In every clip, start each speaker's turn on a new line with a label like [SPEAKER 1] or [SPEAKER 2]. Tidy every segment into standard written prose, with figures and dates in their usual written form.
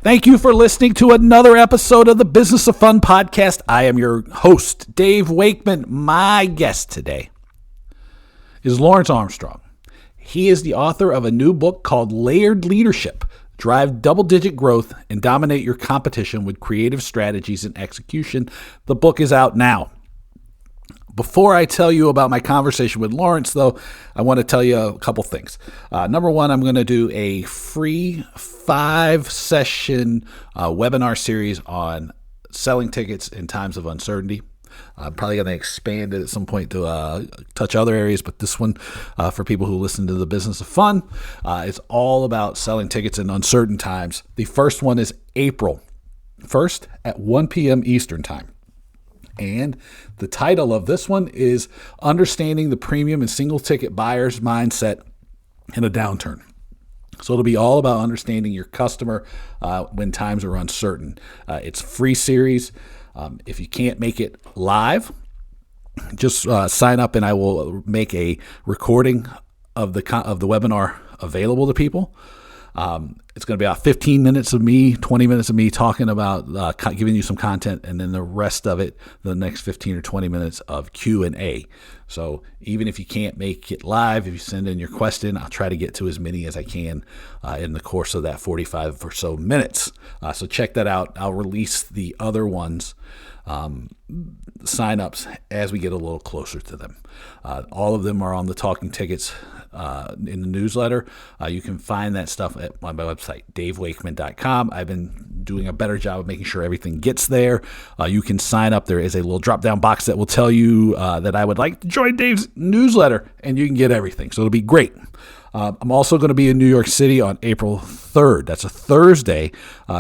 [SPEAKER 1] Thank you for listening to another episode of the Business of Fun podcast. I am your host, Dave Wakeman. My guest today is Lawrence Amstrong. He is the author of a new book called Layered Leadership: Drive Double-Digit Growth and Dominate Your Competition with Creative Strategies and Execution. The book is out now. Before I tell you about my conversation with Lawrence, though, I want to tell you a couple things. Number one, I'm going to do a free 5-session webinar series on selling tickets in times of uncertainty. I'm probably going to expand it at some point to touch other areas, but this one, for people who listen to the Business of Fun, it's all about selling tickets in uncertain times. The first one is April 1st at 1 p.m. Eastern Time. And the title of this one is Understanding the Premium and Single Ticket Buyer's Mindset in a Downturn. So it'll be all about understanding your customer when times are uncertain. It's a free series. If you can't make it live, just sign up and I will make a recording of the webinar available to people. It's going to be about 15 minutes of me, 20 minutes of me talking about giving you some content, and then the rest of it, the next 15 or 20 minutes of Q&A. So even if you can't make it live, if you send in your question, I'll try to get to as many as I can in the course of that 45 or so minutes. So check that out. I'll release the other ones, sign-ups, as we get a little closer to them. All of them are on the Talking Tickets in the newsletter. You can find that stuff on my website, davewakeman.com. I've been doing a better job of making sure everything gets there. You can sign up. There is a little drop-down box that will tell you that I would like to join Dave's newsletter, and you can get everything. So it'll be great. I'm also going to be in New York City on April 3rd. That's a Thursday,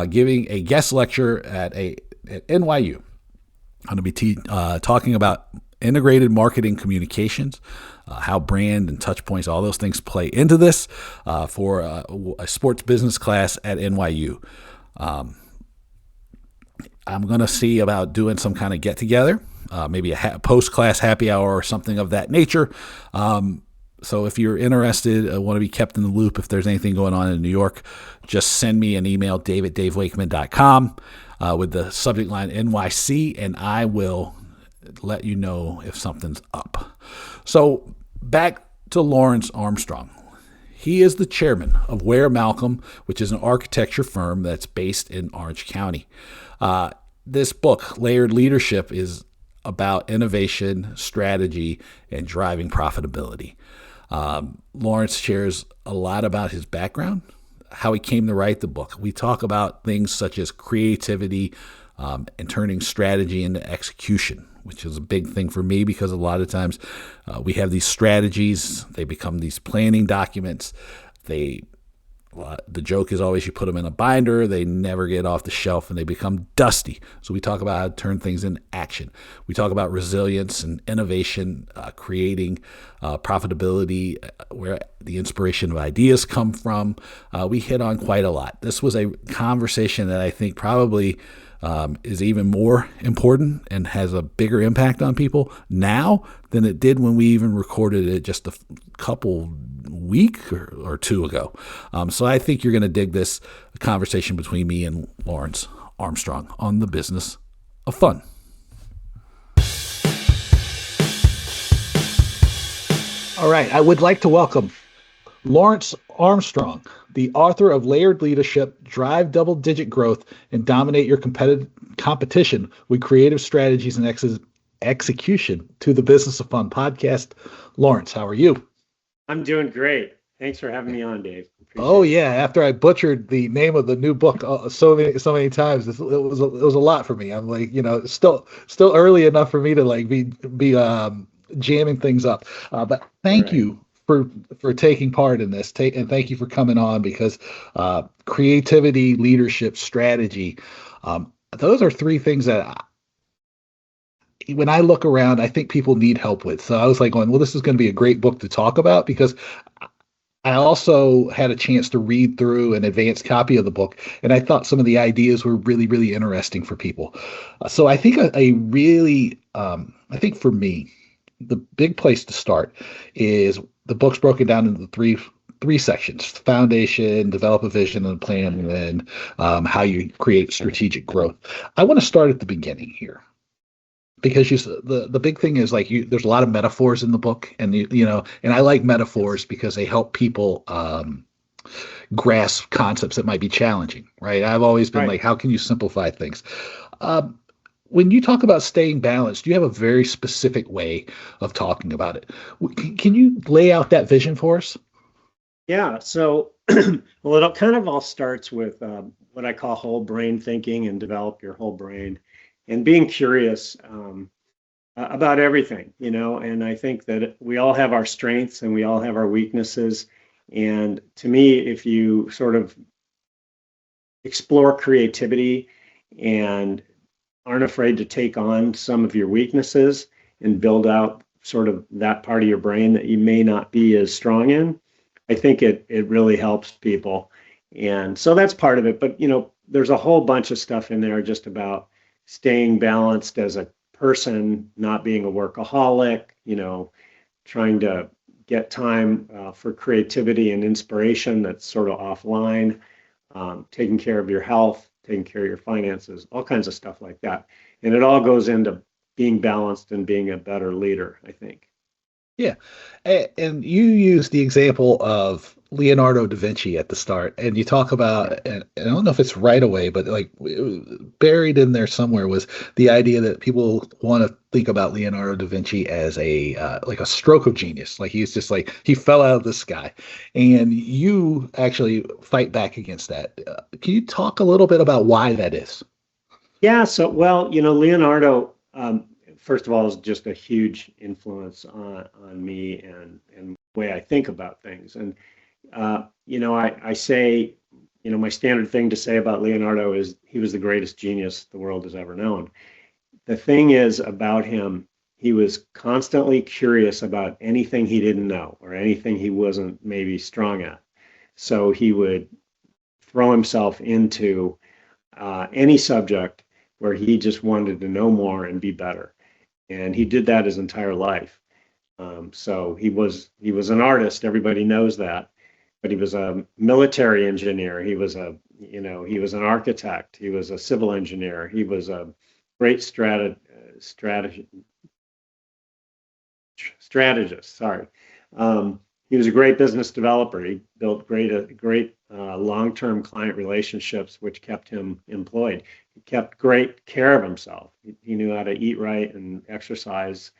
[SPEAKER 1] giving a guest lecture at NYU. I'm going to be talking about integrated marketing communications, how brand and touch points, all those things play into this for a sports business class at NYU. I'm going to see about doing some kind of get-together, maybe a post-class happy hour or something of that nature. So if you're interested, want to be kept in the loop if there's anything going on in New York, just send me an email, dave@davewakeman.com, with the subject line NYC, and I will let you know if something's up. So back to Lawrence Amstrong. He is the chairman of Ware Malcolm, which is an architecture firm that's based in Orange County. This book, Layered Leadership, is about innovation, strategy, and driving profitability. Lawrence shares a lot about his background, how he came to write the book. We talk about things such as creativity and turning strategy into execution, which is a big thing for me because a lot of times we have these strategies, they become these planning documents. The joke is always you put them in a binder, they never get off the shelf, and they become dusty. So we talk about how to turn things into action. We talk about resilience and innovation, creating profitability, where the inspiration of ideas come from. We hit on quite a lot. This was a conversation that I think probably is even more important and has a bigger impact on people now than it did when we even recorded it just a couple week or two ago. So I think you're going to dig this conversation between me and Lawrence Amstrong on the Business of Fun. All right, I would like to welcome Lawrence Amstrong, the author of Layered Leadership: Drive Double-Digit Growth and Dominate Your Competition with Creative Strategies and Execution, to the Business of Fun podcast. Lawrence, how are you?
[SPEAKER 2] I'm doing great. Thanks for having me on, Dave.
[SPEAKER 1] Appreciate it. After I butchered the name of the new book so many times, it was a lot for me. I'm like, still early enough for me to like be jamming things up. But thank you for taking part in this, and thank you for coming on, because creativity, leadership, strategy, those are three things that when I look around, I think people need help with. So I was like going, well, this is going to be a great book to talk about, because I also had a chance to read through an advanced copy of the book, and I thought some of the ideas were really, really interesting for people. So I think I think for me, the big place to start is the book's broken down into three three sections: foundation, develop a vision and plan, and then how you create strategic growth. I want to start at the beginning here because the big thing is like there's a lot of metaphors in the book, and and I like metaphors because they help people grasp concepts that might be challenging, right? I've always been
[SPEAKER 2] Right.
[SPEAKER 1] like, how can you simplify things? Um, when you talk about staying balanced, you have a very specific way of talking about it. Can you lay out that vision for us?
[SPEAKER 2] Yeah. So, well, it kind of all starts with what I call whole brain thinking and develop your whole brain and being curious about everything, And I think that we all have our strengths and we all have our weaknesses. And to me, if you sort of explore creativity and aren't afraid to take on some of your weaknesses and build out sort of that part of your brain that you may not be as strong in, I think it really helps people. And so that's part of it. But there's a whole bunch of stuff in there just about staying balanced as a person, not being a workaholic, trying to get time for creativity and inspiration that's sort of offline, taking care of your health, taking care of your finances, all kinds of stuff like that. And it all goes into being balanced and being a better leader, I think.
[SPEAKER 1] Yeah. And you use the example of Leonardo da Vinci at the start, and you talk
[SPEAKER 2] Yeah.
[SPEAKER 1] about, and I don't know if it's right away, but like buried in there somewhere was the idea that people want to think about Leonardo da Vinci as a like a stroke of genius. Like he's just like he fell out of the sky, and you actually fight back against that. Can you talk a little bit about why that is?
[SPEAKER 2] Yeah. So, well, Leonardo, first of all, is just a huge influence on me and the way I think about things. And, I say, my standard thing to say about Leonardo is he was the greatest genius the world has ever known. The thing is about him, he was constantly curious about anything he didn't know or anything he wasn't maybe strong at. So he would throw himself into any subject where he just wanted to know more and be better. And he did that his entire life. So he was an artist. Everybody knows that. But he was a military engineer. He was an architect. He was a civil engineer. He was a great strategist. Strategist. Sorry. He was a great business developer. He built great long-term client relationships, which kept him employed. He kept great care of himself. He knew how to eat right and exercise,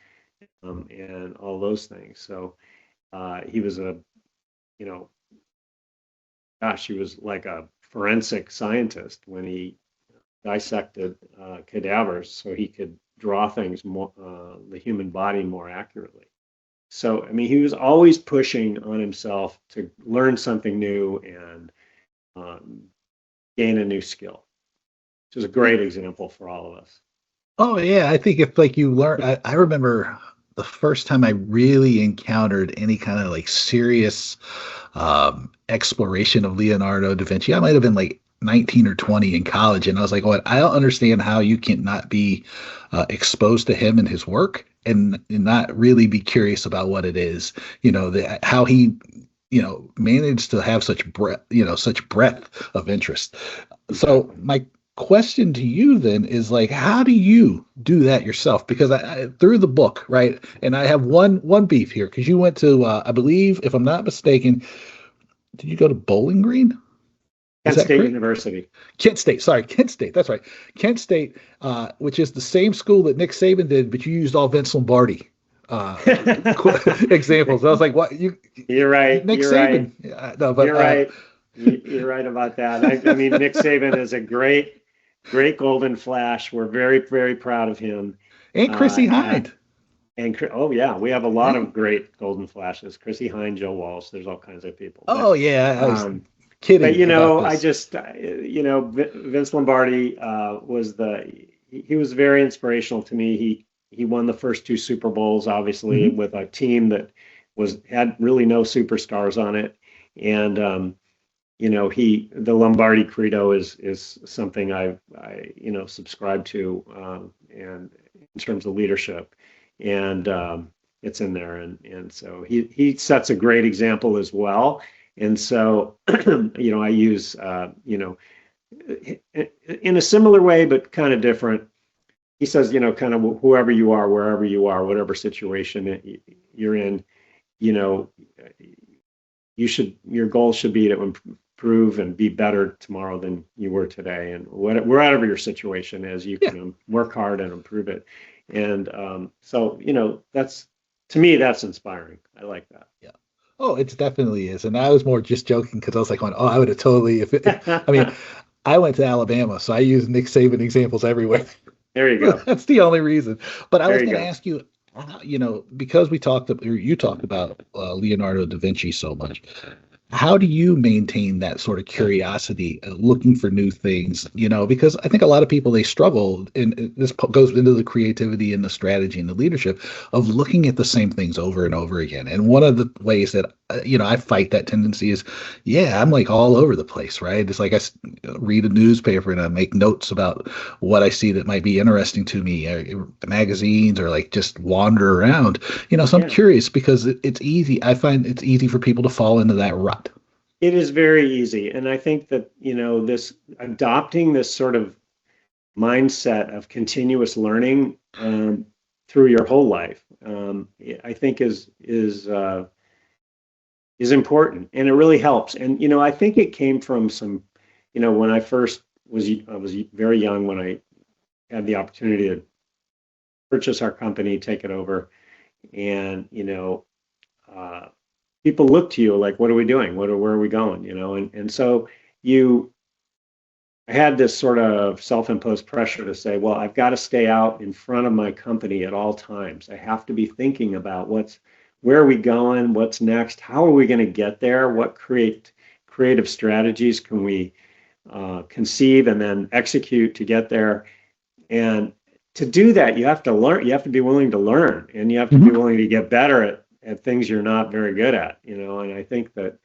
[SPEAKER 2] and all those things. So he was you know, he was like a forensic scientist when he dissected cadavers, so he could draw things more, the human body more accurately. So, I mean, he was always pushing on himself to learn something new and um, gain a new skill, which is a great example for all of us.
[SPEAKER 1] Oh yeah, I think if like you learn, I remember the first time I really encountered any kind of like serious exploration of Leonardo da Vinci. I might have been like 19 or 20 in college, and I was like, "What? I don't understand how you can not be exposed to him and his work, and not really be curious about what it is. How he." Managed to have such breadth of interest. So my question to you then is like, how do you do that yourself? Because through the book, right? And I have one beef here because you went to, I believe, if I'm not mistaken, did you go to Bowling Green? Is
[SPEAKER 2] Kent
[SPEAKER 1] that
[SPEAKER 2] State
[SPEAKER 1] correct?
[SPEAKER 2] University.
[SPEAKER 1] Kent State. Sorry, Kent State. That's right. Kent State, which is the same school that Nick Saban did, but you used all Vince Lombardi uh, examples. I was like, what?
[SPEAKER 2] You're right.
[SPEAKER 1] Nick
[SPEAKER 2] You're right.
[SPEAKER 1] Saban? Yeah, no, but
[SPEAKER 2] You're right. You're right about that. I mean, Nick Saban is a great golden flash. We're very, very proud of him.
[SPEAKER 1] and Chrissy
[SPEAKER 2] Uh,
[SPEAKER 1] Hind.
[SPEAKER 2] oh yeah, we have a lot
[SPEAKER 1] Yeah.
[SPEAKER 2] of great golden flashes. Chrissy Hine, Joe Walsh. There's all kinds of people.
[SPEAKER 1] Oh yeah, I was
[SPEAKER 2] Um, but
[SPEAKER 1] kidding about
[SPEAKER 2] I
[SPEAKER 1] this.
[SPEAKER 2] just Vince Lombardi he was very inspirational to me. He won the first two Super Bowls, obviously,
[SPEAKER 1] Hmm.
[SPEAKER 2] with a team that had really no superstars on it, and the Lombardi credo is something I subscribe to, and in terms of leadership, and it's in there, and so he sets a great example as well. And so, I use, in a similar way, but kind of different. He says, kind of whoever you are, wherever you are, whatever situation you're in, you know, your goal should be to improve and be better tomorrow than you were today. And whatever your situation is, you
[SPEAKER 1] Yeah.
[SPEAKER 2] can work hard and improve it. And so, to me, that's inspiring. I like that.
[SPEAKER 1] Yeah. Oh, it definitely is. And I was more just joking because I was like, going, oh, I would have totally. I mean, I went to Alabama, so I use Nick Saban examples everywhere.
[SPEAKER 2] There you go.
[SPEAKER 1] That's the only reason. But I
[SPEAKER 2] There
[SPEAKER 1] was
[SPEAKER 2] you
[SPEAKER 1] going to
[SPEAKER 2] go.
[SPEAKER 1] ask you, because you talked about Leonardo da Vinci so much. How do you maintain that sort of curiosity, looking for new things? Because I think a lot of people, they struggle, and this goes into the creativity and the strategy and the leadership of looking at the same things over and over again. And one of the ways that I fight that tendency is, yeah, I'm like all over the place, right? It's like read a newspaper and I make notes about what I see that might be interesting to me, magazines, or like just wander around. So I'm
[SPEAKER 2] Yeah.
[SPEAKER 1] curious because it's easy. I find it's easy for people to fall into that rut.
[SPEAKER 2] It is very easy. And I think that, this adopting this sort of mindset of continuous learning through your whole life, I think is important, and it really helps. And I think it came from some, when I was very young when I had the opportunity to purchase our company, take it over, and uh, people look to you like, what are we doing? Where are we going? And so you I had this sort of self-imposed pressure to say, well, I've got to stay out in front of my company at all times. I have to be thinking about where are we going? What's next? How are we going to get there? What creative strategies can we conceive and then execute to get there? And to do that, you have to learn. You have to be willing to learn, and you have to be
[SPEAKER 1] Mhm.
[SPEAKER 2] willing to get better at things you're not very good at. And I think that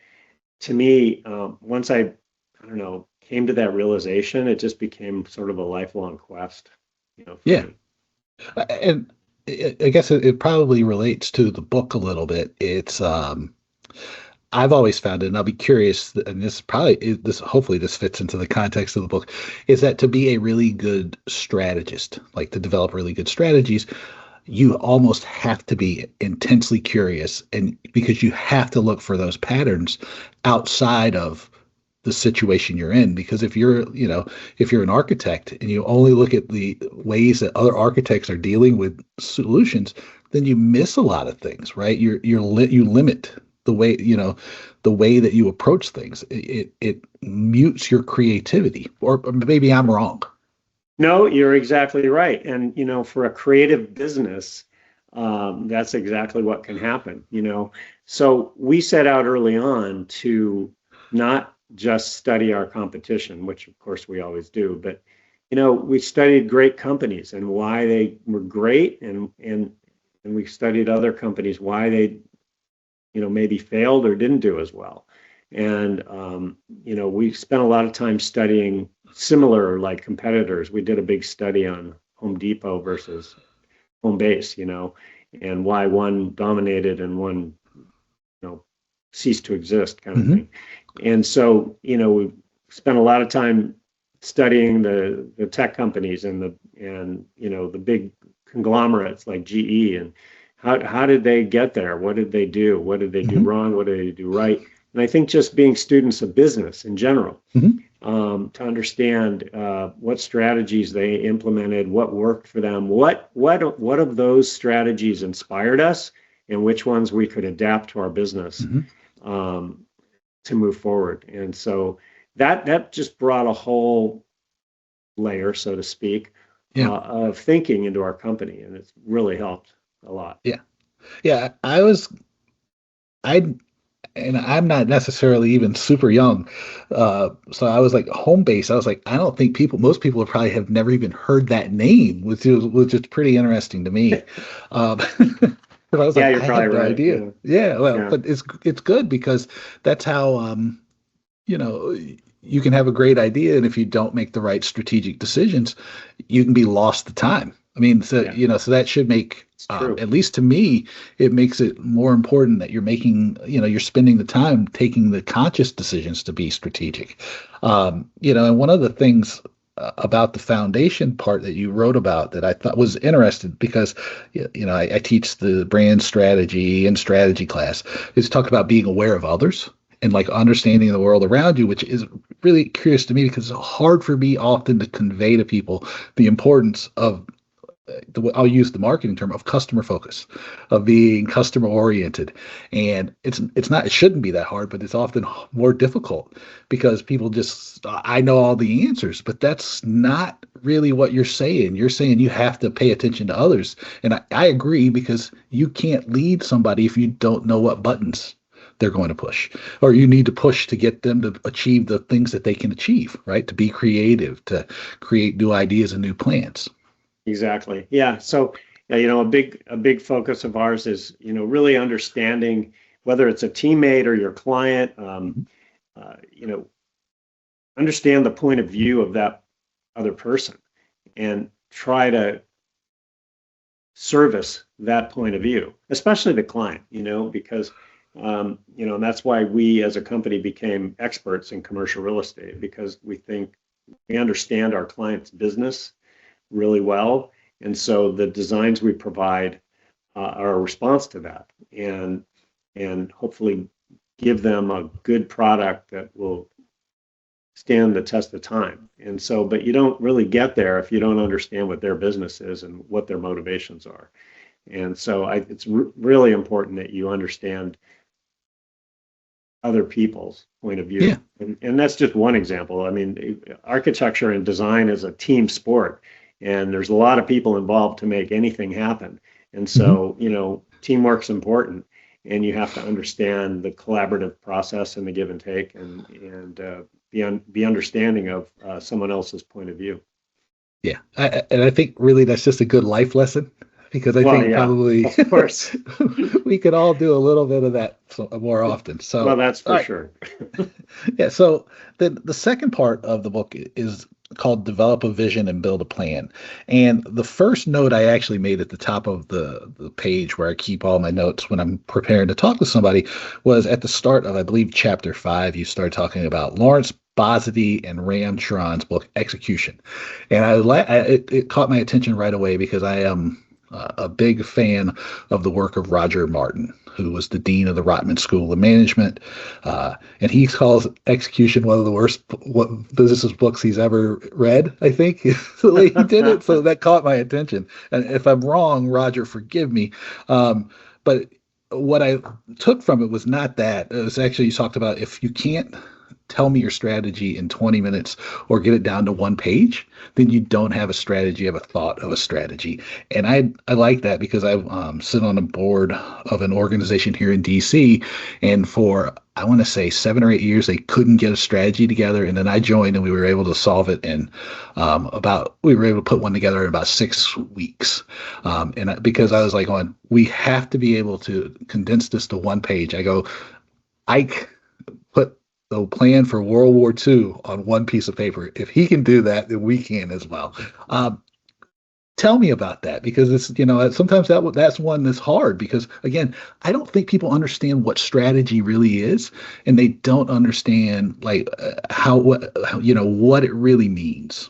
[SPEAKER 2] to me, once I don't know, came to that realization, it just became sort of a lifelong quest, for
[SPEAKER 1] Yeah.
[SPEAKER 2] me.
[SPEAKER 1] And I guess it probably relates to the book a little bit. I've always found it, and I'll be curious, and hopefully this fits into the context of the book, is that to be a really good strategist, like to develop really good strategies, you almost have to be intensely curious, and because you have to look for those patterns outside of the situation you're in. Because if you're an architect and you only look at the ways that other architects are dealing with solutions, then you miss a lot of things, right? You limit the way that you approach things. It mutes your creativity, or maybe I'm wrong.
[SPEAKER 2] No, you're exactly right. And, for a creative business, that's exactly what can happen. So we set out early on to not just study our competition, which of course we always do, but, we studied great companies and why they were great, and we studied other companies, why they maybe failed or didn't do as well. And we spent a lot of time studying similar like competitors. We did a big study on Home Depot versus Home Base, and why one dominated and one ceased to exist, kind of
[SPEAKER 1] Hmm.
[SPEAKER 2] thing. And so we spent a lot of time studying the tech companies and the big conglomerates like GE, and how did they get there? What did they do? What did they do
[SPEAKER 1] Hmm.
[SPEAKER 2] wrong? What did they do right? And I think just being students of business in general,
[SPEAKER 1] Hmm.
[SPEAKER 2] to understand what strategies they implemented, what worked for them, what of those strategies inspired us, and which ones we could adapt to our business
[SPEAKER 1] Hmm.
[SPEAKER 2] um, to move forward. And so that just brought a whole layer, so to speak,
[SPEAKER 1] Yeah.
[SPEAKER 2] of thinking into our company, and it's really helped a lot.
[SPEAKER 1] Yeah. Yeah. I and I'm not necessarily even super young. So I was like home base. I was like, I don't think most people probably have never even heard that name, which is pretty interesting to me. Um, but I was
[SPEAKER 2] Yeah,
[SPEAKER 1] like,
[SPEAKER 2] you're
[SPEAKER 1] I
[SPEAKER 2] probably
[SPEAKER 1] had no
[SPEAKER 2] right.
[SPEAKER 1] idea.
[SPEAKER 2] Yeah,
[SPEAKER 1] Yeah, well,
[SPEAKER 2] yeah.
[SPEAKER 1] but it's good because that's how you know you can have a great idea, and if you don't make the right strategic decisions, you can be lost to time. I mean, so
[SPEAKER 2] Yeah,
[SPEAKER 1] so that should make,
[SPEAKER 2] it's true.
[SPEAKER 1] at least to me, it makes it more important that you're making, you're spending the time taking the conscious decisions to be strategic. And one of the things about the foundation part that you wrote about that I thought was interesting because, I teach the brand strategy and strategy class is talk about being aware of others and like understanding the world around you, which is really curious to me because it's hard for me often to convey to people the importance of I'll use the marketing term of customer focus, of being customer oriented, and it shouldn't be that hard, but it's often more difficult because people just I know all the answers, but that's not really what you're saying. You're saying you have to pay attention to others, and I agree because you can't lead somebody if you don't know what buttons they're going to push, or you need to push to get them to achieve the things that they can achieve, right? To be creative, to create new ideas and new plans.
[SPEAKER 2] Exactly. Yeah. So, a big focus of ours is, really understanding whether it's a teammate or your client, uh, you know, understand the point of view of that other person and try to service that point of view, especially the client, because, and that's why we as a company became experts in commercial real estate because we think we understand our client's business really well. And so the designs we provide are a response to that and hopefully give them a good product that will stand the test of time. And so, but you don't really get there if you don't understand what their business is and what their motivations are. And so it's really important that you understand other people's point of
[SPEAKER 1] Yeah.
[SPEAKER 2] view. And that's just one example. I mean, architecture and design is a team sport, and there's a lot of people involved to make anything happen. And
[SPEAKER 1] Mhm.
[SPEAKER 2] so, teamwork's important, and you have to understand the collaborative process and the give and take, and be understanding of someone else's point of view.
[SPEAKER 1] Yeah, and I think really that's just a good life lesson because I
[SPEAKER 2] Well,
[SPEAKER 1] think
[SPEAKER 2] yeah,
[SPEAKER 1] probably
[SPEAKER 2] of course.
[SPEAKER 1] we could all do a little bit of that more often.
[SPEAKER 2] Well,
[SPEAKER 1] So,
[SPEAKER 2] that's
[SPEAKER 1] all
[SPEAKER 2] for
[SPEAKER 1] right,
[SPEAKER 2] sure.
[SPEAKER 1] yeah. So the second part of the book is called "Develop a Vision and Build a Plan." And the first note I actually made at the top of the page where I keep all my notes when I'm preparing to talk to somebody was at the start of I believe chapter 5. You start talking about Lawrence Bosity and Ram Charan's book Execution, and it caught my attention right away because I am a big fan of the work of Roger Martin, who was the dean of the Rotman School of Management, and he calls Execution one of the worst business books he's ever read. I think the way he did it, so that caught my attention. And if I'm wrong, Roger, forgive me. But what I took from it was not that. It was actually you talked about if you can't tell me your strategy in 20 minutes or get it down to one page, then you don't have a strategy, you have a thought of a strategy. And I like that because I sit on a board of an organization here in DC. And for, I want to say 7 or 8 years, they couldn't get a strategy together. And then I joined and we were able to solve it in we were able to put one together in about 6 weeks. Because I was like, we have to be able to condense this to one page. I go, Ike put the plan for World War II on one piece of paper. If he can do that, then we can as well. Tell me about that because it's sometimes that's one that's hard because again I don't think people understand what strategy really is and they don't understand like what it really means.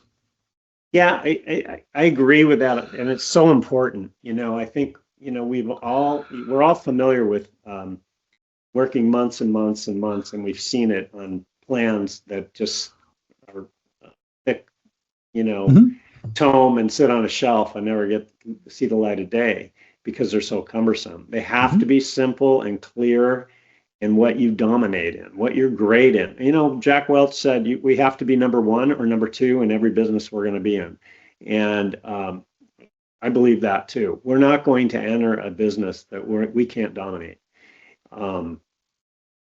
[SPEAKER 2] Yeah, I agree with that, and it's so important. I think we're all familiar with working months and months and months, and we've seen it on plans that just are thick, you know,
[SPEAKER 1] Mhm.
[SPEAKER 2] tome and sit on a shelf and never get to see the light of day because they're so cumbersome. They have
[SPEAKER 1] Mhm.
[SPEAKER 2] to be simple and clear in what you dominate in, what you're great in. Jack Welch said we have to be number one or number two in every business we're going to be in. And I believe that too. We're not going to enter a business that we can't dominate. Um,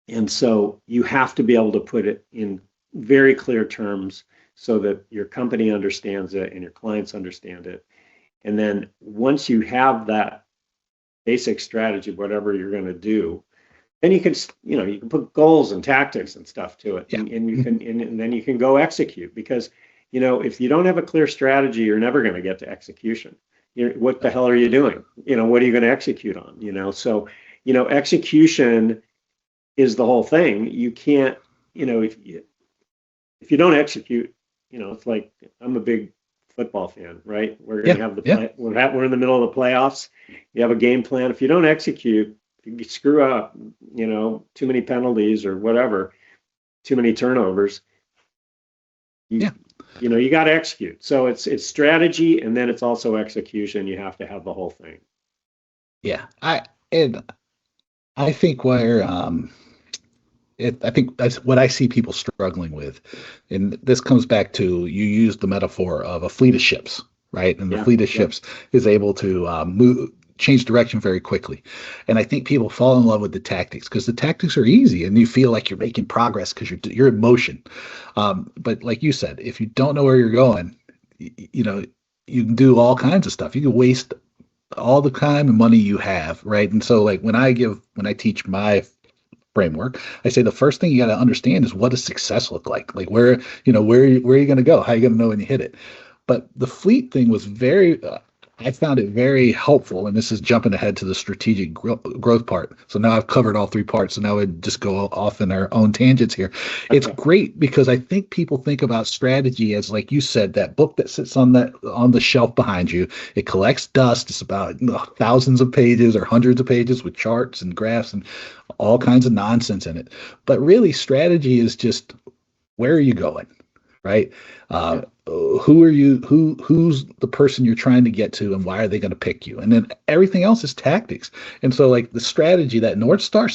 [SPEAKER 2] and so you have to be able to put it in very clear terms so that your company understands it and your clients understand it. And then once you have that basic strategy, whatever you're going to do, then you can put goals and tactics and stuff to it,
[SPEAKER 1] Yeah.
[SPEAKER 2] and you can and then you can go execute because if you don't have a clear strategy, you're never going to get to execution. what the hell are you doing? What are you going to execute on? So, execution is the whole thing. You can't, if you don't execute, it's like I'm a big football fan, right? We're going
[SPEAKER 1] Yeah,
[SPEAKER 2] to have the
[SPEAKER 1] yeah,
[SPEAKER 2] play. We're in the middle of the playoffs. You have a game plan. If you don't execute, if you screw up, too many penalties or whatever, too many turnovers, you
[SPEAKER 1] yeah,
[SPEAKER 2] you got to execute. So it's strategy, and then it's also execution. You have to have the whole thing.
[SPEAKER 1] yeah. And I think where I think that's what I see people struggling with. And this comes back to you used the metaphor of a fleet of ships, right? And the
[SPEAKER 2] Yeah,
[SPEAKER 1] fleet of
[SPEAKER 2] yeah,
[SPEAKER 1] ships is able to change direction very quickly. And I think people fall in love with the tactics because the tactics are easy and you feel like you're making progress because you're in motion. But like you said, if you don't know where you're going, you know, you can do all kinds of stuff. You can waste all the time and money you have, right? And so like when I teach my framework, I say the first thing you got to understand is what does success look like? Like where are you going to go? How are you going to know when you hit it? But the fleet thing was I found it very helpful. And this is jumping ahead to the strategic growth part. So now I've covered all three parts. So now we just go off in our own tangents here. It's
[SPEAKER 2] okay,
[SPEAKER 1] great because I think people think about strategy as, like you said, that book that sits on the shelf behind you. It collects dust. It's about thousands of pages or hundreds of pages with charts and graphs and all kinds of nonsense in it. But really, strategy is just where are you going, right?
[SPEAKER 2] yeah,
[SPEAKER 1] Who are you? Who's the person you're trying to get to, and why are they going to pick you? And then everything else is tactics. And so, like the strategy, that North Star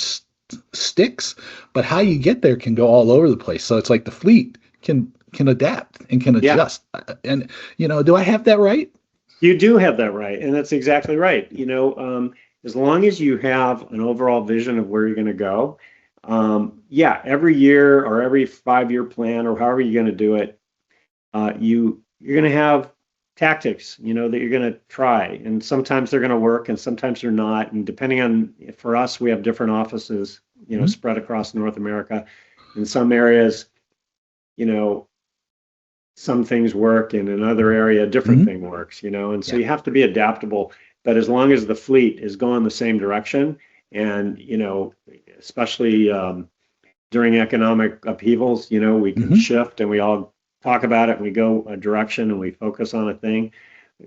[SPEAKER 1] sticks, but how you get there can go all over the place. So it's like the fleet can adapt and can
[SPEAKER 2] yeah.
[SPEAKER 1] adjust. And do I have that right?
[SPEAKER 2] You do have that right, and that's exactly right. As long as you have an overall vision of where you're going to go, yeah, every year or every 5-year plan or however you're going to do it, you're going to have tactics, that you're going to try, and sometimes they're going to work, and sometimes they're not. And depending on, for us, we have different offices,
[SPEAKER 1] Mhm.
[SPEAKER 2] spread across North America. In some areas, you know, some things work, and in another area a different
[SPEAKER 1] Mhm.
[SPEAKER 2] thing works, and so
[SPEAKER 1] Yeah.
[SPEAKER 2] you have to be adaptable. But as long as the fleet is going the same direction, and especially during economic upheavals, we can
[SPEAKER 1] Hmm.
[SPEAKER 2] shift, and we all talk about it, and we go a direction, and we focus on a thing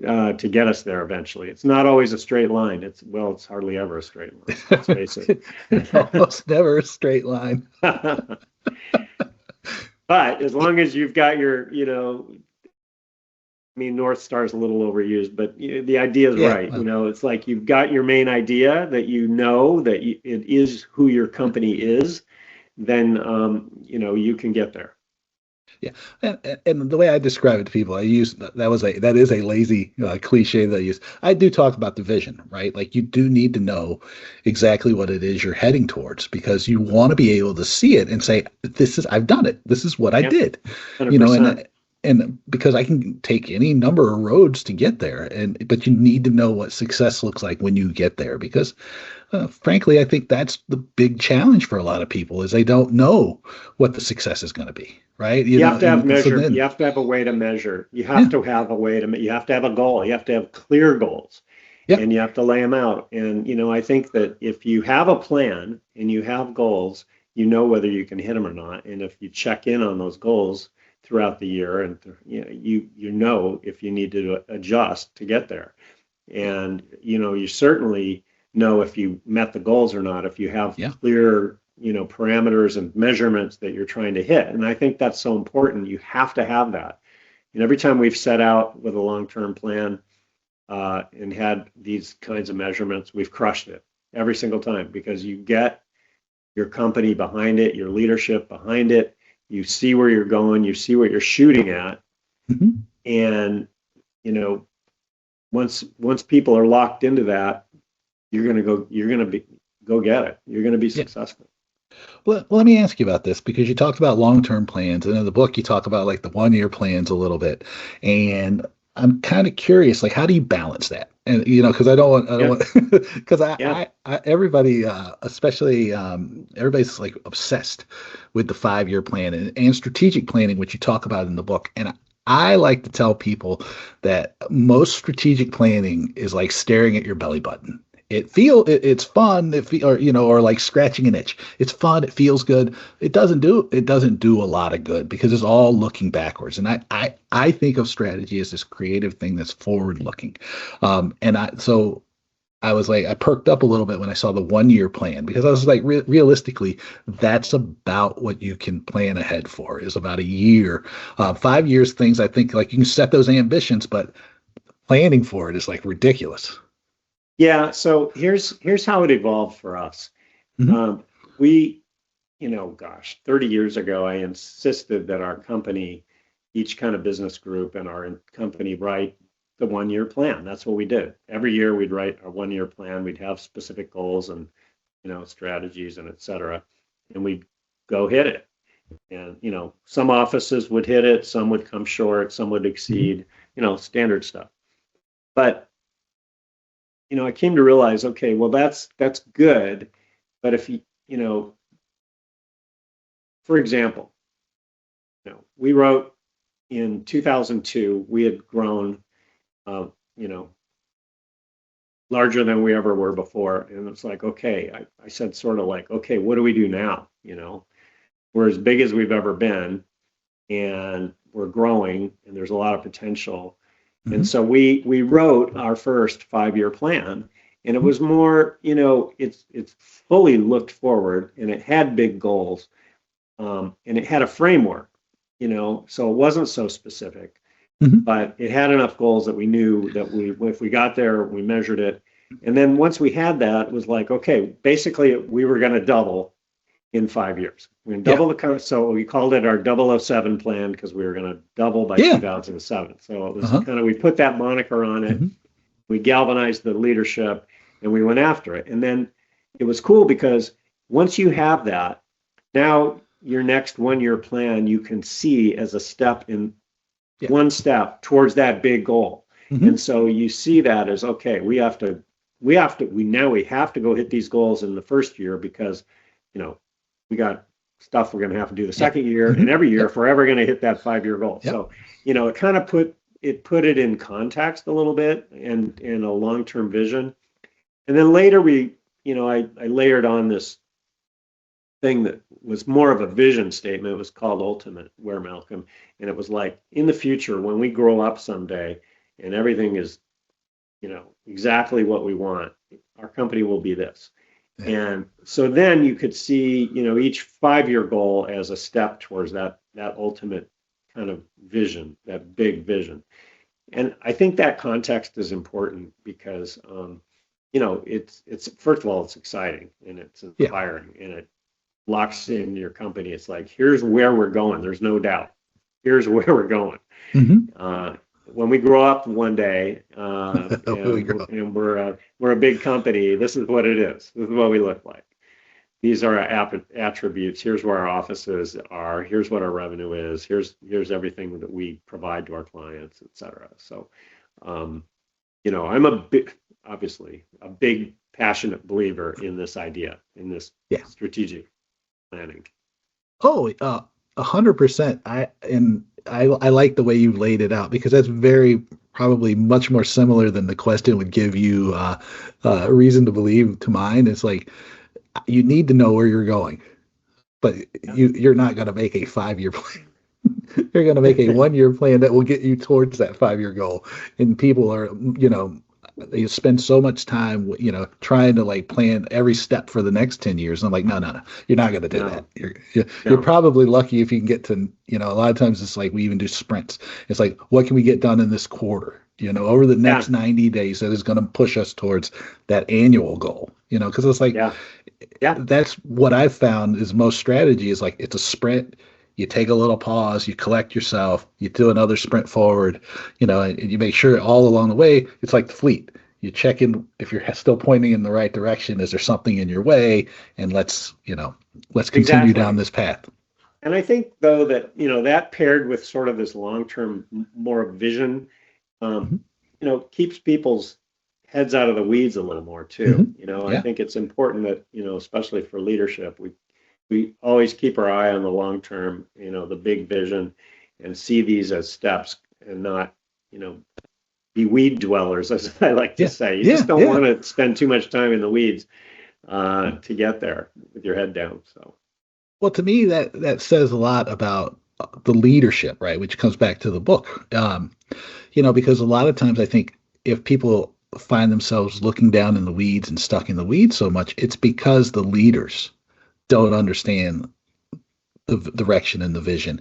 [SPEAKER 2] to get us there eventually. It's not always a straight line. It's hardly ever a straight line, let's face it.
[SPEAKER 1] It's almost never a straight line.
[SPEAKER 2] But as long as you've got your, I mean, North Star is a little overused, but the idea is
[SPEAKER 1] Yeah.
[SPEAKER 2] right.
[SPEAKER 1] Well,
[SPEAKER 2] It's like you've got your main idea that it is who your company is, then you can get there.
[SPEAKER 1] yeah, and the way I describe it to people, I use that is a lazy cliche that I use. I do talk about the vision, right? Like you do need to know exactly what it is you're heading towards because you want to be able to see it and say, I've done it. This is what I
[SPEAKER 2] Yeah,
[SPEAKER 1] did," you know,
[SPEAKER 2] 100%.
[SPEAKER 1] and because I can take any number of roads to get there, but you need to know what success looks like when you get there because frankly, I think that's the big challenge for a lot of people is they don't know what the success is going to be, right?
[SPEAKER 2] You have to have
[SPEAKER 1] And so
[SPEAKER 2] measure. You
[SPEAKER 1] then,
[SPEAKER 2] have to have a way to measure. You have
[SPEAKER 1] yeah,
[SPEAKER 2] to have a way to. You have to have a goal. You have to have clear goals,
[SPEAKER 1] yeah,
[SPEAKER 2] and you have to lay them out. And I think that if you have a plan and you have goals, you know whether you can hit them or not. And if you check in on those goals throughout the year, and you know if you need to adjust to get there. And you certainly know if you met the goals or not if you have
[SPEAKER 1] yeah,
[SPEAKER 2] clear parameters and measurements that you're trying to hit. And I think that's so important. You have to have that. And every time we've set out with a long-term plan and had these kinds of measurements, we've crushed it every single time because you get your company behind it, your leadership behind it. You see where you're going, you see what you're shooting at,
[SPEAKER 1] hmm,
[SPEAKER 2] and you know once people are locked into that, you're gonna be go get it. You're gonna be
[SPEAKER 1] yeah.
[SPEAKER 2] successful.
[SPEAKER 1] Well, let me ask you about this because you talked about long-term plans, and in the book you talk about like the one-year plans a little bit, and I'm kind of curious, like how do you balance that? And because I don't
[SPEAKER 2] Yeah,
[SPEAKER 1] want, because
[SPEAKER 2] yeah,
[SPEAKER 1] everybody, especially everybody's like obsessed with the 5-year plan and strategic planning, which you talk about in the book, and I like to tell people that most strategic planning is like staring at your belly button. It's fun, or or like scratching an itch. It's fun, it feels good. It doesn't do a lot of good because it's all looking backwards. And I think of strategy as this creative thing that's forward looking. And I was like, I perked up a little bit when I saw the 1 year plan because I was like, realistically, that's about what you can plan ahead for, is about a year. 5 years, things I think like you can set those ambitions, but planning for it is like ridiculous.
[SPEAKER 2] Yeah, so here's how it evolved for us.
[SPEAKER 1] Hmm.
[SPEAKER 2] We, gosh, 30 years ago, I insisted that our company, each kind of business group and our company write the 1 year plan. That's what we did. Every year we'd write our 1 year plan. We'd have specific goals and, strategies and et cetera, and we'd go hit it. And, some offices would hit it, some would come short, some would
[SPEAKER 1] Hmm.
[SPEAKER 2] exceed, standard stuff. But I came to realize, okay, well, that's good, but if for example, we wrote in 2002, we had grown, uh, you know, larger than we ever were before, and it's like, okay, I said sort of like, okay, what do we do now? We're as big as we've ever been, and we're growing, and there's a lot of potential. And
[SPEAKER 1] Hmm.
[SPEAKER 2] so we wrote our first 5 year plan, and it was more, it's fully looked forward, and it had big goals, and it had a framework, so it wasn't so specific,
[SPEAKER 1] Hmm.
[SPEAKER 2] but it had enough goals that we knew that if we got there, we measured it, and then once we had that, it was like, okay, basically we were going to double in 5 years. We're going to
[SPEAKER 1] Yeah.
[SPEAKER 2] double so we called it our 007 plan because we were going to double by
[SPEAKER 1] Yeah.
[SPEAKER 2] 2007. So it was
[SPEAKER 1] Uh-huh.
[SPEAKER 2] kind of, we put that moniker on it,
[SPEAKER 1] Hmm.
[SPEAKER 2] we galvanized the leadership, and we went after it. And then it was cool because once you have that, now your next 1 year plan you can see as a step in
[SPEAKER 1] Yeah.
[SPEAKER 2] one step towards that big goal.
[SPEAKER 1] Hmm.
[SPEAKER 2] And so you see that as, okay, we have to go hit these goals in the first year because, you know, we got stuff we're going to have to do the
[SPEAKER 1] Yeah.
[SPEAKER 2] second year
[SPEAKER 1] Hmm.
[SPEAKER 2] and every year
[SPEAKER 1] Yep.
[SPEAKER 2] if we're ever going to hit that 5 year goal.
[SPEAKER 1] Yep.
[SPEAKER 2] So, it kind of put it in context a little bit and in a long term vision. And then later I layered on this thing that was more of a vision statement. It was called Ultimate, where Malcolm, and it was like, in the future when we grow up someday and everything is, exactly what we want, our company will be this.
[SPEAKER 1] Yeah.
[SPEAKER 2] And so then you could see, each 5 year goal as a step towards that ultimate kind of vision, that big vision. And I think that context is important because, it's first of all, it's exciting and it's
[SPEAKER 1] Yeah.
[SPEAKER 2] inspiring and it locks in your company. It's like, here's where we're going. There's no doubt. Here's where we're going.
[SPEAKER 1] Hmm.
[SPEAKER 2] Uh, when we grow up one day,
[SPEAKER 1] We
[SPEAKER 2] and
[SPEAKER 1] grow up.
[SPEAKER 2] we're a big company, this is what it is. This is what we look like. These are our attributes. Here's where our offices are. Here's what our revenue is. Here's everything that we provide to our clients, et cetera. So, um, I'm obviously a big, passionate believer in this idea, in this
[SPEAKER 1] Yeah.
[SPEAKER 2] strategic planning.
[SPEAKER 1] Oh, 100%. I like the way you laid it out because that's very probably much more similar than the question would give you reason to believe to mine. It's like you need to know where you're going, but you're not going to make a 5 year plan. You're going to make a
[SPEAKER 2] Yeah.
[SPEAKER 1] 1 year plan that will get you towards that 5 year goal. And people are, they spend so much time, trying to like plan every step for the next 10 years. And I'm like, no, no, no, you're not going to do that.
[SPEAKER 2] No,
[SPEAKER 1] You're
[SPEAKER 2] no,
[SPEAKER 1] probably lucky if you can get to, a lot of times it's like we even do sprints. It's like, what can we get done in this quarter? Over the
[SPEAKER 2] yeah,
[SPEAKER 1] next 90 days that is going to push us towards that annual goal, because it's like,
[SPEAKER 2] yeah, yeah,
[SPEAKER 1] that's what I've found is most strategy is like it's a sprint. You take a little pause, you collect yourself, you do another sprint forward, and you make sure all along the way, it's like the fleet. You check in if you're still pointing in the right direction. Is there something in your way? And let's continue down
[SPEAKER 2] exactly.
[SPEAKER 1] this path.
[SPEAKER 2] And I think though that, that paired with sort of this long-term more vision, um,
[SPEAKER 1] Hmm.
[SPEAKER 2] keeps people's heads out of the weeds a little more too.
[SPEAKER 1] Hmm.
[SPEAKER 2] I
[SPEAKER 1] Yeah.
[SPEAKER 2] think it's important that, especially for leadership, we always keep our eye on the long term, the big vision. and see these as steps and not, you know, be weed dwellers, as I like to
[SPEAKER 1] Yeah.
[SPEAKER 2] say. You
[SPEAKER 1] Yeah.
[SPEAKER 2] just don't
[SPEAKER 1] Yeah.
[SPEAKER 2] want to spend too much time in the weeds to get there with your head down. So,
[SPEAKER 1] Well, to me, that says a lot about the leadership, right? Which comes back to the book. Because a lot of times I think if people find themselves looking down in the weeds and stuck in the weeds so much, it's because the leaders don't understand the direction and the vision,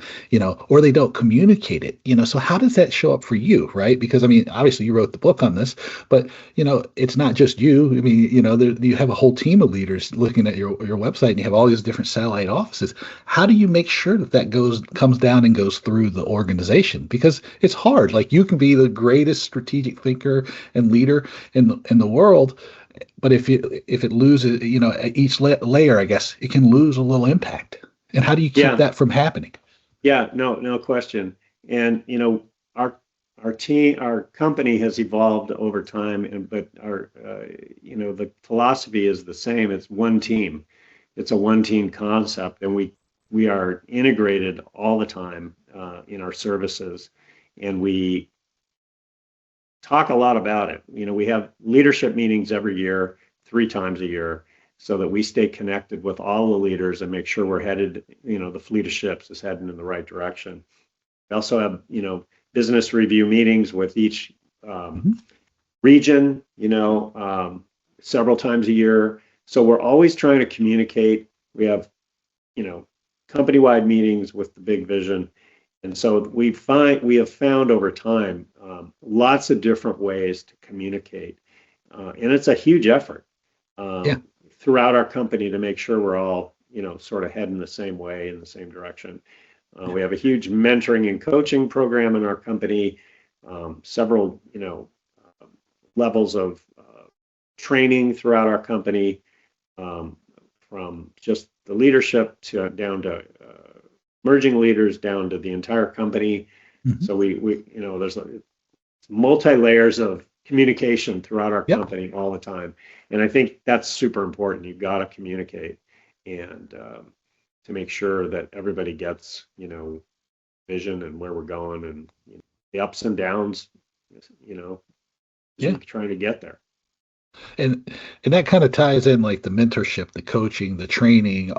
[SPEAKER 1] or they don't communicate it, So how does that show up for you, right? Because I mean, obviously you wrote the book on this, but it's not just you. I mean, you have a whole team of leaders looking at your website, and you have all these different satellite offices. How do you make sure that comes down and goes through the organization? Because it's hard. Like you can be the greatest strategic thinker and leader in the world, but if it loses, at each layer, I guess it can lose a little impact. And how do you keep
[SPEAKER 2] yeah,
[SPEAKER 1] that from happening?
[SPEAKER 2] yeah, no question. And our team, our company has evolved over time, but our the philosophy is the same. It's one team. It's a one team concept, and we are integrated all the time in our services, and we talk a lot about it. We have leadership meetings every year, 3 times a year, so that we stay connected with all the leaders and make sure we're headed, the fleet of ships is heading in the right direction. We also have, business review meetings with each
[SPEAKER 1] Mhm.
[SPEAKER 2] region, several times a year. So we're always trying to communicate. We have, you know, company-wide meetings with the big vision. And so we have found over time lots of different ways to communicate, and it's a huge effort
[SPEAKER 1] Yeah.
[SPEAKER 2] throughout our company to make sure we're all sort of heading the same way in the same direction.
[SPEAKER 1] Yeah.
[SPEAKER 2] We have a huge mentoring and coaching program in our company, several levels of training throughout our company, um, from just the leadership to down to emerging leaders down to the entire company.
[SPEAKER 1] Mhm.
[SPEAKER 2] So we there's multi layers of communication throughout our
[SPEAKER 1] Yep.
[SPEAKER 2] company all the time, and I think that's super important. You've got to communicate and to make sure that everybody gets vision and where we're going and the ups and downs, as
[SPEAKER 1] Yeah.
[SPEAKER 2] we're trying to get there.
[SPEAKER 1] And that kind of ties in like the mentorship, the coaching, the training,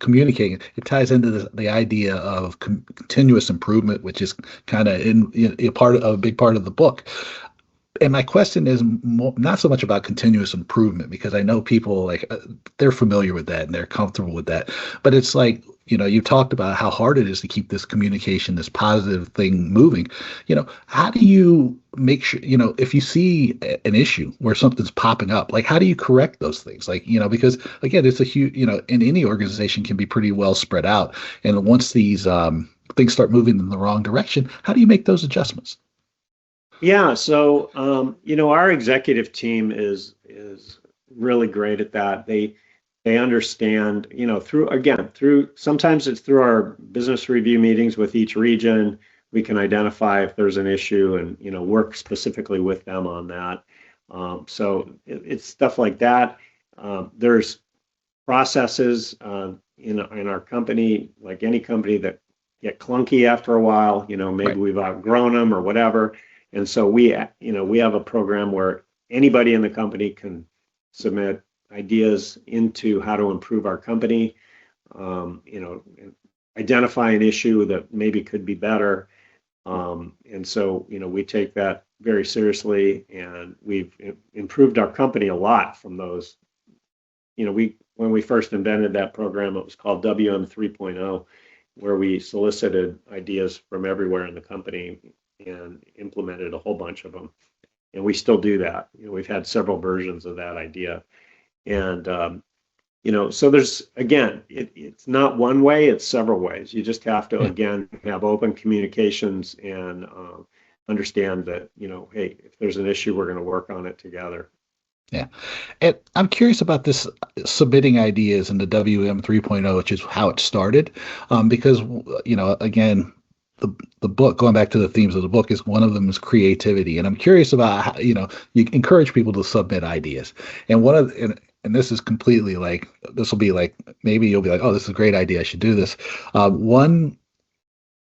[SPEAKER 1] communicating. It ties into the idea of continuous improvement, which is kind of in a a big part of the book. And my question is not so much about continuous improvement, because I know people like they're familiar with that and they're comfortable with that. But it's like, you talked about how hard it is to keep this communication, this positive thing moving. How do you make sure, if you see an issue where something's popping up, like how do you correct those things? Like, because again, it's a huge, in any organization can be pretty well spread out. And once these things start moving in the wrong direction, how do you make those adjustments?
[SPEAKER 2] Yeah, so our executive team is really great at that. They understand, through sometimes it's through our business review meetings with each region. We can identify if there's an issue and work specifically with them on that. So it's stuff like that. There's processes in our company, like any company, that get clunky after a while. Maybe
[SPEAKER 1] Right.
[SPEAKER 2] we've outgrown them or whatever, and so we have a program where anybody in the company can submit ideas into how to improve our company. Identify an issue that maybe could be better, and so we take that very seriously, and we've improved our company a lot from those. When we first invented that program, it was called WM 3.0, where we solicited ideas from everywhere in the company and implemented a whole bunch of them. And we still do that. We've had several versions of that idea. And so there's, again, it's not one way, it's several ways. You just have to,
[SPEAKER 1] Yeah.
[SPEAKER 2] again, have open communications and understand that, hey, if there's an issue, we're going to work on it together.
[SPEAKER 1] Yeah. And I'm curious about this submitting ideas in the WM 3.0, which is how it started. Because, again, the book, going back to the themes of the book, is one of them is creativity. And I'm curious about how, you encourage people to submit ideas. And and this is completely like, this will be like, maybe you'll be like, oh, this is a great idea. I should do this. One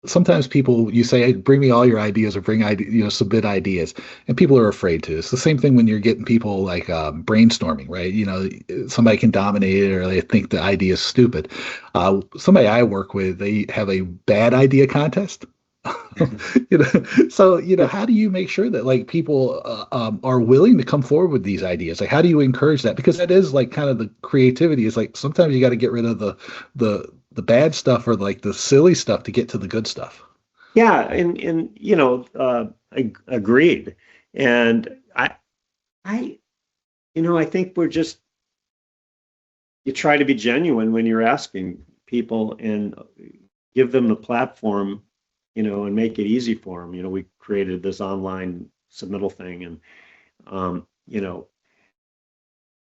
[SPEAKER 1] sometimes people, you say, hey, bring me all your ideas or submit ideas, and people are afraid to. It's the same thing when you're getting people like brainstorming, right? Somebody can dominate it or they think the idea is stupid. Somebody I work with, they have a bad idea contest. So how do you make sure that like people are willing to come forward with these ideas? Like, how do you encourage that? Because that is like kind of the creativity. Is like sometimes you got to get rid of the bad stuff or like the silly stuff to get to the good stuff.
[SPEAKER 2] Yeah, and agreed. And I, I think you try to be genuine when you're asking people and give them the platform, and make it easy for them. We created this online submittal thing, and um, you know,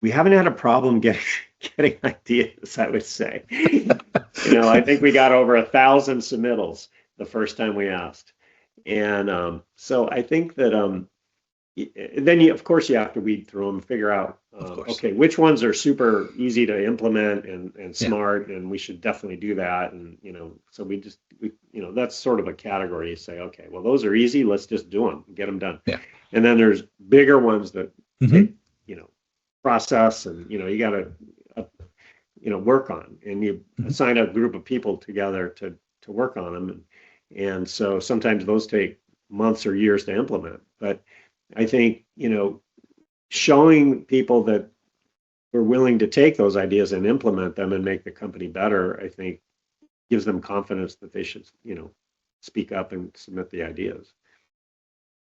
[SPEAKER 2] we haven't had a problem getting ideas, I would say. I think we got over 1,000 submittals the first time we asked. And so I think that then of course you have to weed through them, figure out okay, which ones are super easy to implement and smart, and we should definitely do that. And so we that's sort of a category. You say, okay, well, those are easy, let's just do them, get them done.
[SPEAKER 1] Yeah.
[SPEAKER 2] And then there's bigger ones that take process, and you got to work on, and you assign a group of people together to work on them, and so sometimes those take months or years to implement. But I think showing people that we're willing to take those ideas and implement them and make the company better, I think gives them confidence that they should speak up and submit the ideas.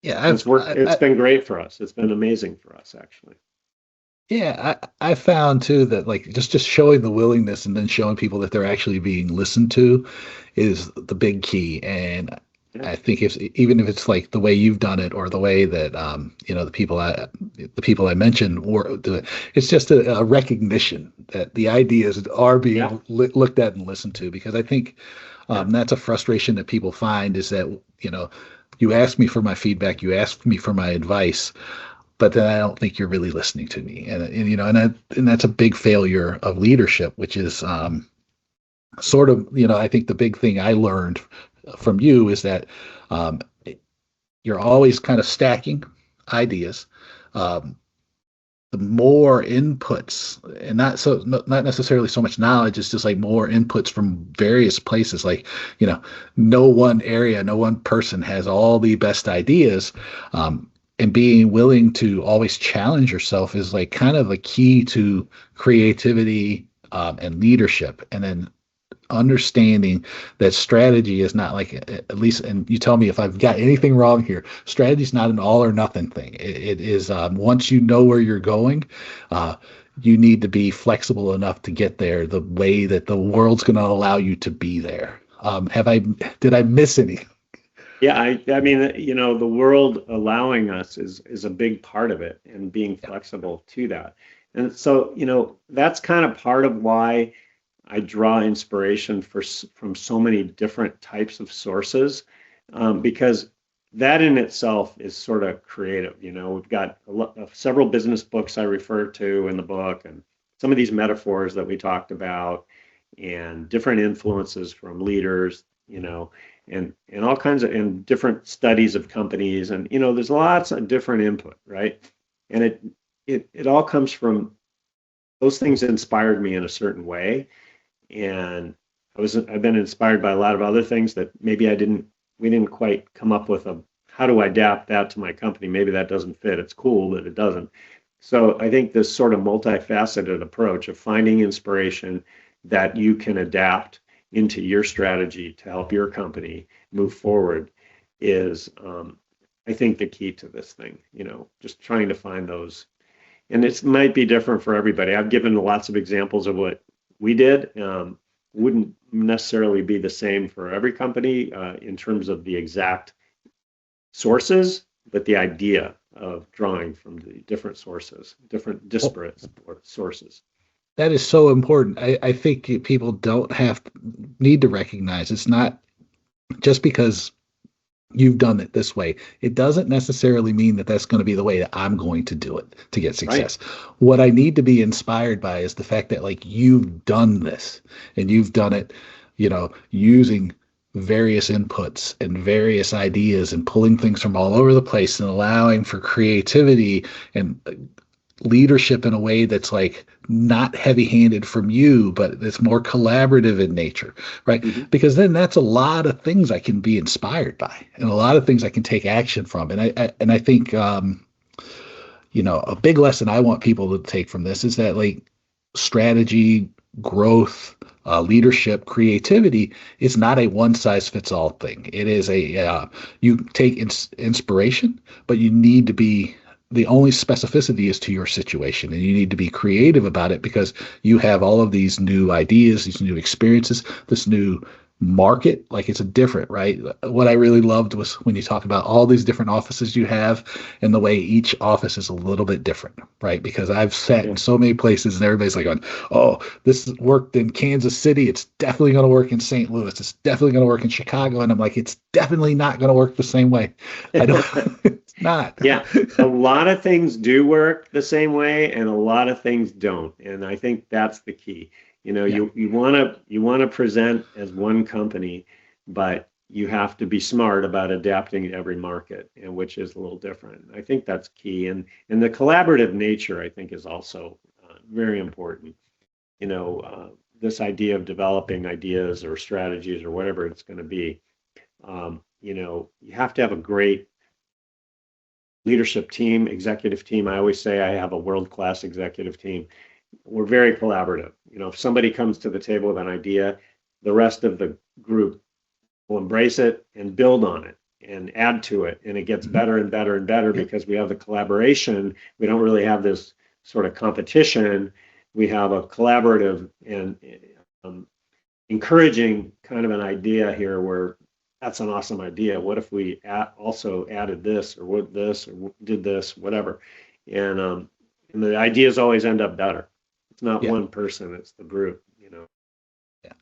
[SPEAKER 1] Yeah,
[SPEAKER 2] it's been great for us. It's been amazing for us, actually.
[SPEAKER 1] Yeah, I found too that like just showing the willingness and then showing people that they're actually being listened to is the big key. And I think even if it's like the way you've done it or the way that the people I mentioned do it, it's just a recognition that the ideas are being looked at and listened to. Because I think that's a frustration that people find is that you ask me for my feedback, you ask me for my advice, but then I don't think you're really listening to me, and that's a big failure of leadership, which is sort of I think the big thing I learned from you is that um, you're always kind of stacking ideas. The more inputs, and not necessarily so much knowledge, it's just like more inputs from various places. Like no one area, no one person has all the best ideas. And being willing to always challenge yourself is like kind of a key to creativity and leadership. And then understanding that strategy is not like, at least, and you tell me if I've got anything wrong here, strategy is not an all or nothing thing. It is once you know where you're going, you need to be flexible enough to get there the way that the world's going to allow you to be there. Did I miss any?
[SPEAKER 2] Yeah, I mean, the world allowing us is a big part of it, and being flexible to that. And so, that's kind of part of why I draw inspiration from so many different types of sources, because that in itself is sort of creative. We've got several business books I refer to in the book, and some of these metaphors that we talked about, and different influences from leaders, and all kinds of and different studies of companies, and there's lots of different input, right? And it all comes from those things inspired me in a certain way, and I've been inspired by a lot of other things that maybe we didn't quite come up with how do I adapt that to my company. Maybe that doesn't fit. It's cool that it doesn't. So I think this sort of multifaceted approach of finding inspiration that you can adapt into your strategy to help your company move forward is, I think, the key to this thing. Just trying to find those, and it might be different for everybody. I've given lots of examples of what we did. Wouldn't necessarily be the same for every company in terms of the exact sources, but the idea of drawing from the different sources, different disparate sources.
[SPEAKER 1] That is so important. I think people need to recognize it's not just because you've done it this way. It doesn't necessarily mean that that's going to be the way that I'm going to do it to get success. Right. What I need to be inspired by is the fact that like you've done this and you've done it, using various inputs and various ideas and pulling things from all over the place and allowing for creativity and leadership in a way that's like not heavy-handed from you, but it's more collaborative in nature, right?
[SPEAKER 2] Mm-hmm.
[SPEAKER 1] Because then that's a lot of things I can be inspired by, and a lot of things I can take action from. And I think a big lesson I want people to take from this is that like strategy, growth, leadership, creativity is not a one-size-fits-all thing. It is you take inspiration, but you need to be the only specificity is to your situation, and you need to be creative about it because you have all of these new ideas, these new experiences, this new market. Like it's a different, right? What I really loved was when you talk about all these different offices you have and the way each office is a little bit different, right? Because I've sat in so many places and everybody's like going, oh, this worked in Kansas City. It's definitely going to work in St. Louis. It's definitely going to work in Chicago. And I'm like, it's definitely not going to work the same way. I don't, it's not.
[SPEAKER 2] Yeah. A lot of things do work the same way and a lot of things don't. And I think that's the key. You want to present as one company, but you have to be smart about adapting to every market, and which is a little different. I think that's key, and the collaborative nature I think is also very important. This idea of developing ideas or strategies or whatever it's going to be. You have to have a great leadership team, executive team. I always say I have a world-class executive team. We're very collaborative. If somebody comes to the table with an idea, the rest of the group will embrace it and build on it and add to it. And it gets better and better and better because we have the collaboration. We don't really have this sort of competition. We have a collaborative and encouraging kind of an idea here where that's an awesome idea. What if we also added this or did this, whatever. And the ideas always end up better. It's not one person, it's the group,
[SPEAKER 1] Yeah,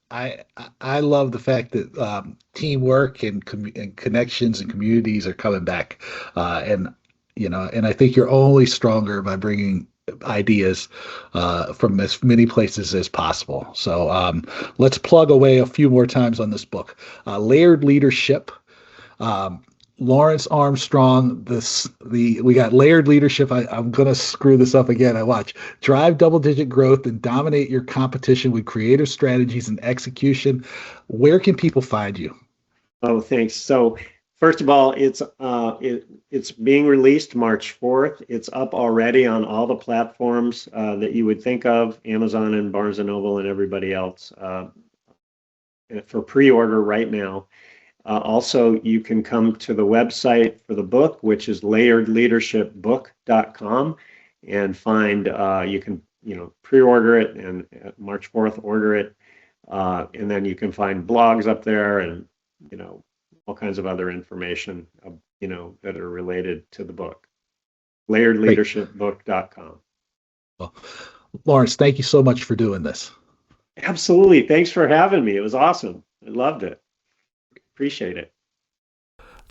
[SPEAKER 1] I love the fact that teamwork and connections and communities are coming back, and I think you're only stronger by bringing ideas from as many places as possible. So let's plug away a few more times on this book, Layered Leadership. Lawrence Amstrong, we got Layered Leadership. I'm going to screw this up again. I watch. Drive double-digit growth and dominate your competition with creative strategies and execution. Where can people find you?
[SPEAKER 2] Oh, thanks. So first of all, it's being released March 4th. It's up already on all the platforms that you would think of, Amazon and Barnes & Noble and everybody else, for pre-order right now. Also, you can come to the website for the book, which is layeredleadershipbook.com, and find you can pre-order it and March 4th order it, and then you can find blogs up there and all kinds of other information that are related to the book. Layeredleadershipbook.com.
[SPEAKER 1] Well, Lawrence, thank you so much for doing this.
[SPEAKER 2] Absolutely. Thanks for having me. It was awesome. I loved it. Appreciate it.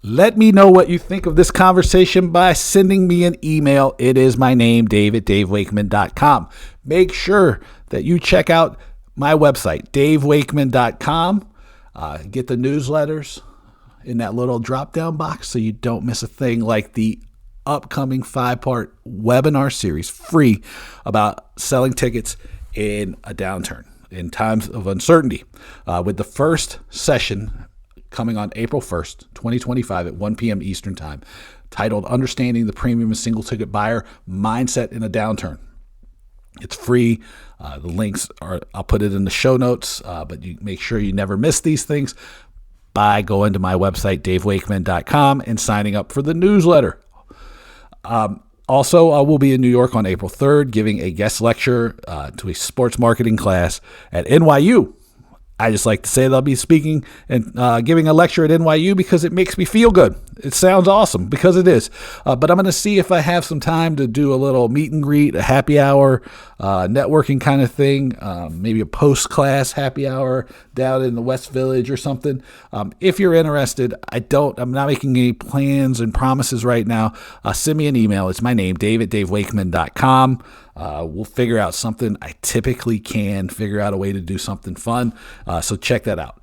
[SPEAKER 1] Let me know what you think of this conversation by sending me an email. It is my name, Dave@DaveWakeman.com. Make sure that you check out my website, DaveWakeman.com. Get the newsletters in that little drop-down box so you don't miss a thing, like the upcoming 5-part webinar series, free, about selling tickets in a downturn, in times of uncertainty, with the first session coming on April 1st, 2025 at 1 p.m. Eastern Time, titled Understanding the Premium and Single Ticket Buyer Mindset in a Downturn. It's free. The links I'll put it in the show notes, but you make sure you never miss these things by going to my website, DaveWakeman.com, and signing up for the newsletter. Also, we'll be in New York on April 3rd, giving a guest lecture to a sports marketing class at NYU. I just like to say that I'll be speaking and giving a lecture at NYU because it makes me feel good. It sounds awesome, because it is. But I'm going to see if I have some time to do a little meet and greet, a happy hour, networking kind of thing, maybe a post-class happy hour down in the West Village or something. If you're interested, I'm not making any plans and promises right now. Send me an email. It's my name, Dave@DaveWakeman.com. We'll figure out something. I typically can figure out a way to do something fun. So check that out.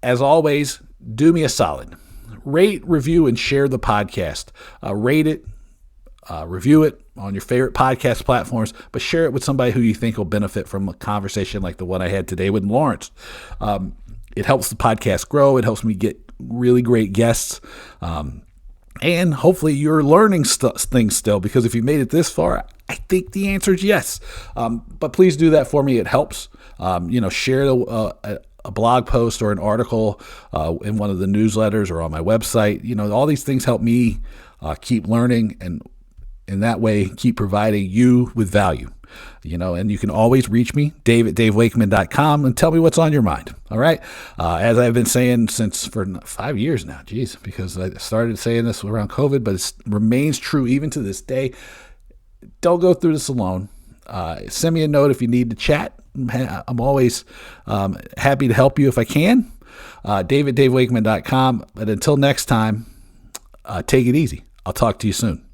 [SPEAKER 1] as always, do me a solid. Rate, review, and share the podcast. Rate it, review it on your favorite podcast platforms, but share it with somebody who you think will benefit from a conversation like the one I had today with Lawrence. It helps the podcast grow. It helps me get really great guests. And hopefully you're learning things still, because if you made it this far, I think the answer is yes. But please do that for me. It helps. Share a blog post or an article in one of the newsletters or on my website. All these things help me keep learning, and in that way keep providing you with value. And you can always reach me, Dave at davewakeman.com, and tell me what's on your mind. All right. As I've been saying for 5 years now, because I started saying this around COVID, but it remains true even to this day. Don't go through this alone. Send me a note if you need to chat. I'm always happy to help you if I can. Dave at davewakeman.com. But until next time, take it easy. I'll talk to you soon.